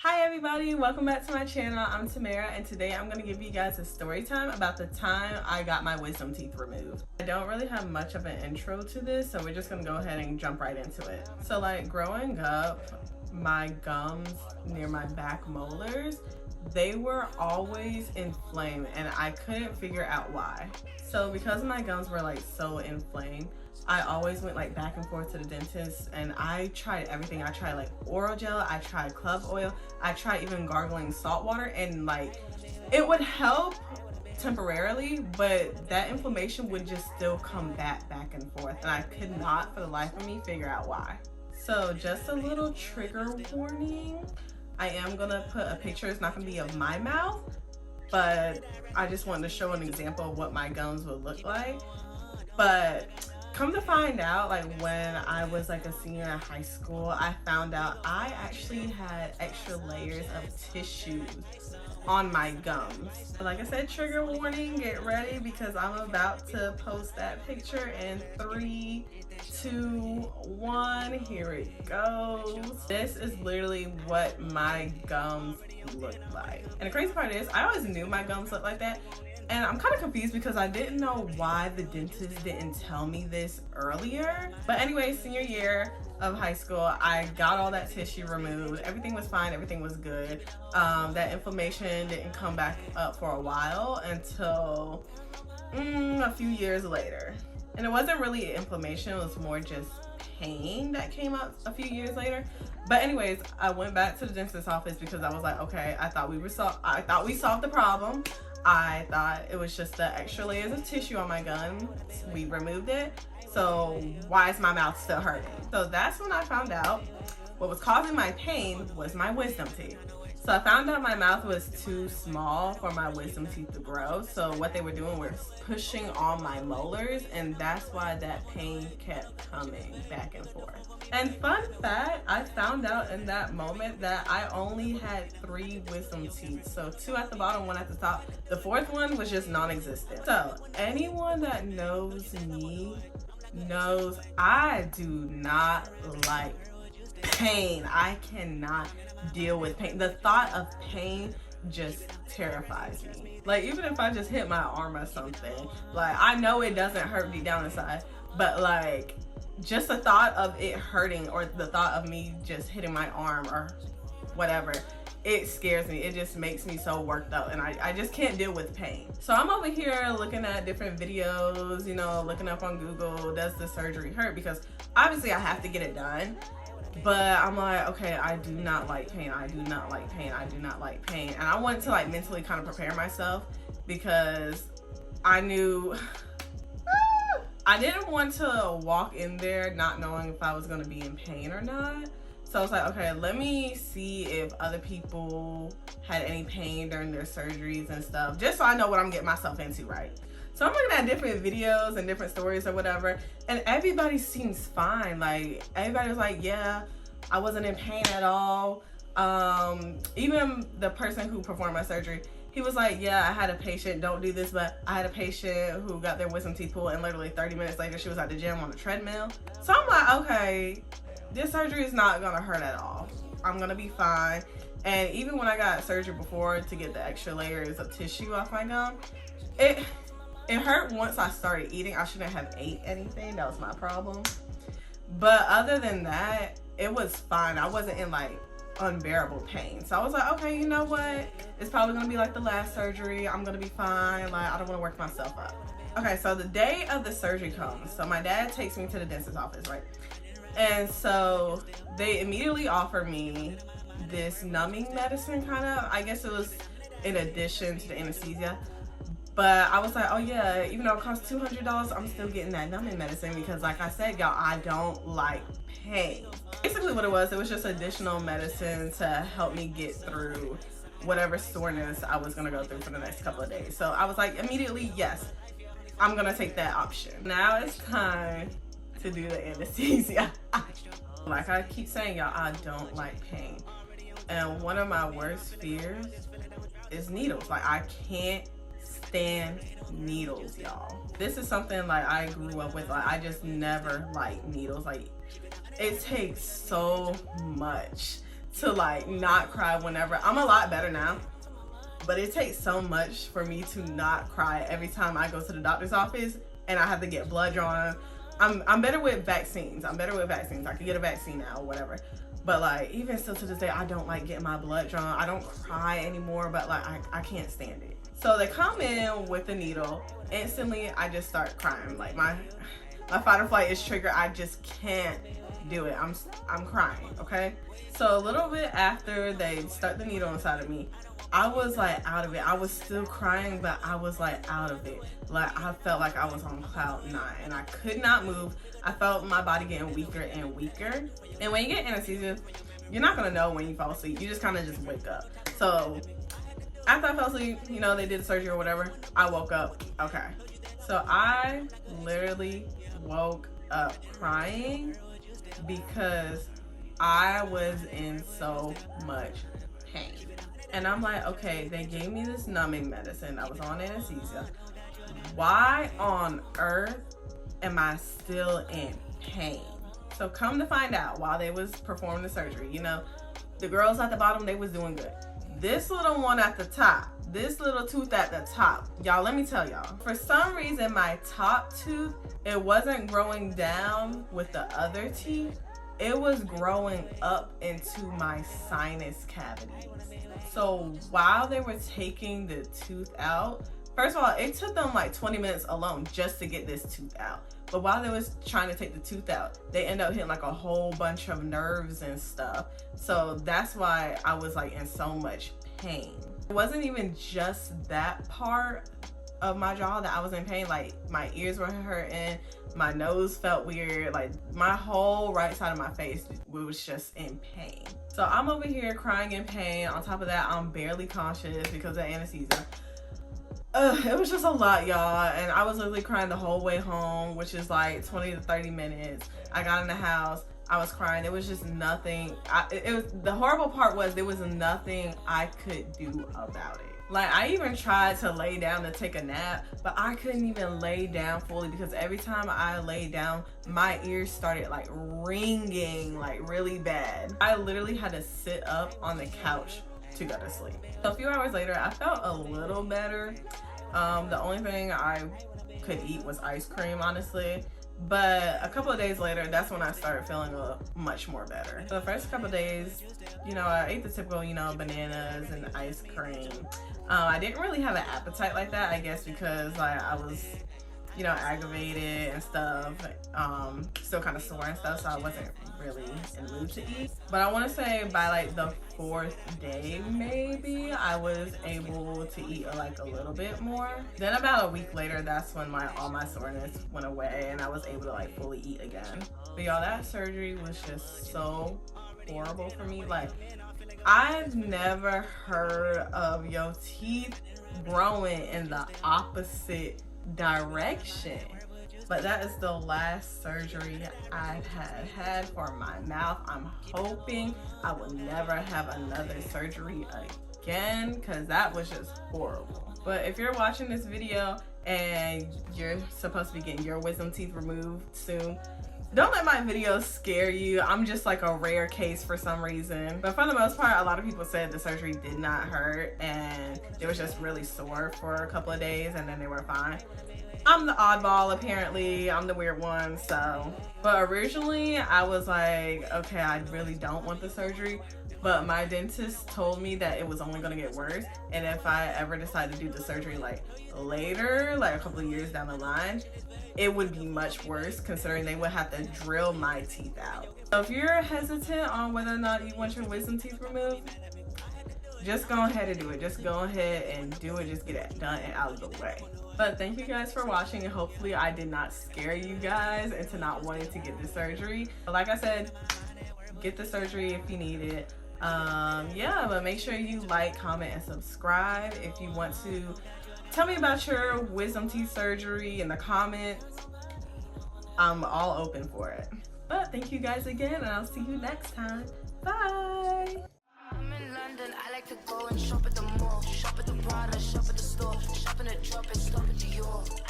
Hi everybody, welcome back to my channel. I'm Tamara and today I'm going to give you guys a story time about the time I got my wisdom teeth removed. I don't really have much of an intro to this, so we're just going to go ahead and jump right into it. So like growing up, my gums near my back molars, they were always inflamed and I couldn't figure out why. So because my gums were like so inflamed, I always went like back and forth to the dentist and I tried everything. I tried like oral gel, I tried club oil, I tried even gargling salt water, and like it would help temporarily, but that inflammation would just still come back and forth, and I could not for the life of me figure out why. So just a little trigger warning. I am gonna put a picture, it's not gonna be of my mouth, but I just wanted to show an example of what my gums would look like. But come to find out, like when I was like a senior in high school, I found out I actually had extra layers of tissues on my gums. Like I said, trigger warning, get ready because I'm about to post that picture in 3, 2, 1, here it goes. This is literally what my gums look like. And the crazy part is, I always knew my gums looked like that. And I'm kind of confused because I didn't know why the dentist didn't tell me this earlier. But anyway, senior year of high school, I got all that tissue removed. Everything was fine, everything was good. That inflammation didn't come back up for a while until a few years later. And it wasn't really inflammation, it was more just pain that came up a few years later. But anyways, I went back to the dentist's office because I was like, okay, I thought we solved the problem. I thought it was just the extra layers of tissue on my gums. We removed it. So why is my mouth still hurting? So that's when I found out what was causing my pain was my wisdom teeth. So I found out my mouth was too small for my wisdom teeth to grow. So what they were doing was pushing on my molars, and that's why that pain kept coming back and forth. And fun fact, I found out in that moment that I only had 3 wisdom teeth. So 2 at the bottom, 1 at the top. The 4th one was just non-existent. So anyone that knows me knows I do not like pain. I cannot deal with pain. The thought of pain just terrifies me. Like even if I just hit my arm or something, like I know it doesn't hurt deep down inside, but like just the thought of it hurting or the thought of me just hitting my arm or whatever, it scares me. It just makes me so worked up and I just can't deal with pain. So I'm over here looking at different videos, you know, looking up on Google, does the surgery hurt? Because obviously I have to get it done. But I'm like, okay, I do not like pain. I do not like pain. I do not like pain. And I wanted to like mentally kind of prepare myself because I knew I didn't want to walk in there not knowing if I was going to be in pain or not. So I was like, okay, let me see if other people had any pain during their surgeries and stuff, just so I know what I'm getting myself into, right? So I'm looking at different videos and different stories or whatever, and everybody seems fine. Like everybody was like, yeah, I wasn't in pain at all. Even the person who performed my surgery, he was like, yeah, I had a patient, don't do this, but I had a patient who got their wisdom teeth pulled and literally 30 minutes later she was at the gym on a treadmill. So I'm like, okay, this surgery is not gonna hurt at all. I'm gonna be fine. And even when I got surgery before to get the extra layers of tissue off my gum, it hurt once I started eating. I shouldn't have ate anything, that was my problem. But other than that, it was fine. I wasn't in like unbearable pain. So I was like, okay, you know what? It's probably gonna be like the last surgery. I'm gonna be fine. Like I don't wanna work myself up. Okay, so the day of the surgery comes. So my dad takes me to the dentist's office, right? And so they immediately offer me this numbing medicine kind of. I guess it was in addition to the anesthesia. But I was like, oh yeah, even though it costs $200, I'm still getting that numbing medicine because like I said, y'all, I don't like pain. Basically what it was just additional medicine to help me get through whatever soreness I was gonna go through for the next couple of days. So I was like, immediately, yes, I'm gonna take that option. Now it's time to do the anesthesia. Like I keep saying, y'all, I don't like pain. And one of my worst fears is needles. Like I can't stand needles, y'all. This is something like I grew up with. Like I just never liked needles. Like it takes so much to like not cry whenever. I'm a lot better now, but it takes so much for me to not cry every time I go to the doctor's office and I have to get blood drawn. I'm better with vaccines. I can get a vaccine now or whatever. But like, even still to this day, I don't like getting my blood drawn. I don't cry anymore, but like, I can't stand it. So they come in with the needle. Instantly, I just start crying. Like my fight or flight is triggered. I just can't do it. I'm crying, okay? So a little bit after they stuck the needle inside of me, I was like out of it. I was still crying, but I was like out of it. Like I felt like I was on cloud 9 and I could not move. I felt my body getting weaker and weaker. And when you get anesthesia, you're not gonna know when you fall asleep. You just kind of just wake up. So after I fell asleep, you know, they did surgery or whatever, I woke up. Okay. So I literally woke up crying because I was in so much pain. And I'm like, okay, they gave me this numbing medicine. I was on anesthesia. Why on earth am I still in pain? So come to find out, while they was performing the surgery, you know, the girls at the bottom, they was doing good. This little one at the top, this little tooth at the top, y'all, let me tell y'all, for some reason my top tooth, it wasn't growing down with the other teeth. It was growing up into my sinus cavities. So while they were taking the tooth out, first of all, it took them like 20 minutes alone just to get this tooth out. But while they was trying to take the tooth out, they ended up hitting like a whole bunch of nerves and stuff. So that's why I was like in so much pain. It wasn't even just that part of my jaw that I was in pain. Like my ears were hurting, my nose felt weird, like my whole right side of my face was just in pain. So I'm over here crying in pain. On top of that, I'm barely conscious because of anesthesia. It was just a lot, y'all, and I was literally crying the whole way home, which is like 20 to 30 minutes. I got in the house, I was crying. It was just nothing. The horrible part was there was nothing I could do about it. Like, I even tried to lay down to take a nap, but I couldn't even lay down fully because every time I laid down, my ears started like ringing like really bad. I literally had to sit up on the couch to go to sleep. So a few hours later, I felt a little better. The only thing I could eat was ice cream, honestly. But a couple of days later, that's when I started feeling much more better. The first couple of days, you know, I ate the typical, you know, bananas and ice cream. I didn't really have an appetite like that, I guess, because like I was, you know, aggravated and stuff, still kind of sore and stuff, so I wasn't really in the mood to eat. But I want to say by like the 4th day, maybe, I was able to eat like a little bit more. Then about a week later, that's when all my soreness went away and I was able to like fully eat again. But y'all, that surgery was just so horrible for me. Like, I've never heard of your teeth growing in the opposite direction. But that is the last surgery I've had for my mouth. I'm hoping I will never have another surgery again because that was just horrible. But if you're watching this video and you're supposed to be getting your wisdom teeth removed soon, don't let my videos scare you. I'm just like a rare case for some reason. But for the most part, a lot of people said the surgery did not hurt and it was just really sore for a couple of days and then they were fine. I'm the oddball, apparently. I'm the weird one, so. But originally, I was like, okay, I really don't want the surgery. But my dentist told me that it was only gonna get worse. And if I ever decide to do the surgery like later, like a couple of years down the line, it would be much worse considering they would have to drill my teeth out. So if you're hesitant on whether or not you want your wisdom teeth removed, just go ahead and do it. Just go ahead and do it. Just get it done and out of the way. But thank you guys for watching, and hopefully I did not scare you guys into not wanting to get the surgery. But like I said, get the surgery if you need it. Yeah, but make sure you like, comment, and subscribe. If you want to tell me about your wisdom teeth surgery in the comments, I'm all open for it. But thank you guys again, and I'll see you next time. Bye! I'm in London, I like to go and shop at the mall, shop at the Prada, shop at the store, shop in the drop and stop at Dior.